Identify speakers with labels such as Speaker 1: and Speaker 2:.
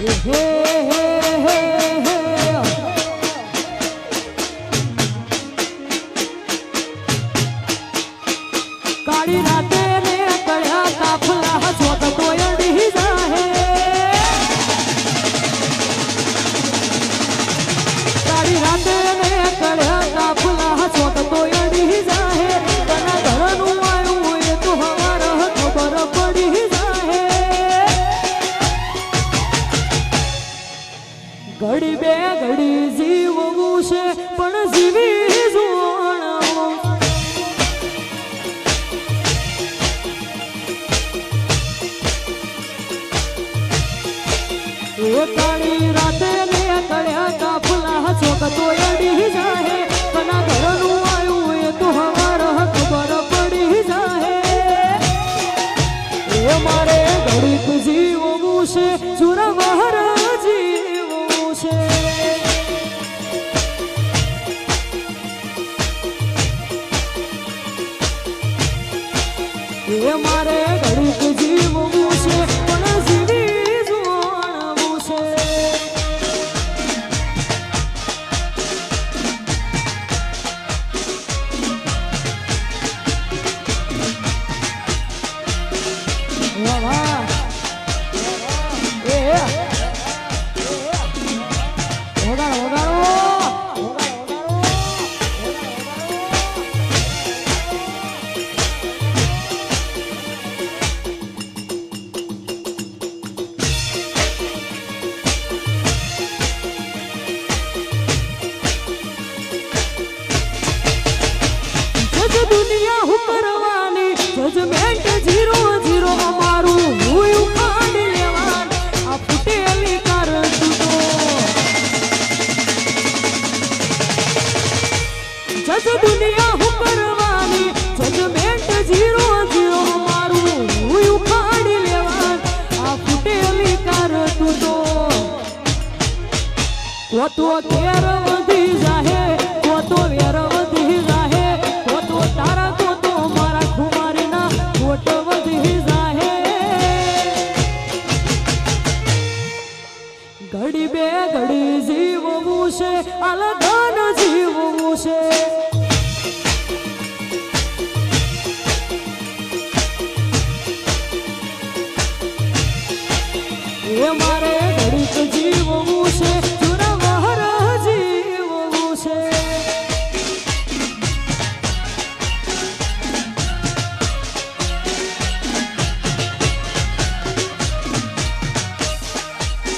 Speaker 1: કાળી રાતે ને કળ્યા કાફલા છોક તોયડી જાહે કાળી રાતે ને કળ્યા કાફલા છોક તોયડી જાહે તના ઘરનું આયું એ તો હવાર ખબર પડી જાહે ઘડી બે ઘડી જીવવું છે પણ જીવી જોવાનું એ કાળી રાતે ને કળ્યા કાફલા છોક તોયડી જાહે તના ઘરનું આયું એ તો હવાર ખબર પડી જાહે એ મારે ઘડીક જીવવું છે સુરવહર જીવવું છે એ મારે ઘડીક જીવવું છે પણ જીવી જોવાનું છે વાહ વાહ વગાડો વગાડો દુનિયા હું કરવાની જજમેન્ટ 0-0 અમારું હું ઉખાડી લેવાન આ ફૂટેલી કાર તું જજ દુનિયા હું કરવાની જજમેન્ટ 0-0 અમારું હું ઉખાડી લેવાન આ ફૂટેલી કાર તું તો તેર વધી જાહે તો વેર વધી જાહે તો તારા તો મારા ખુમારીના ખોટ વધી જાહે ઘડી બે ઘડી જીવવું છે અલગન જીવવું છે એ મારે ઘડીક જીવવું છે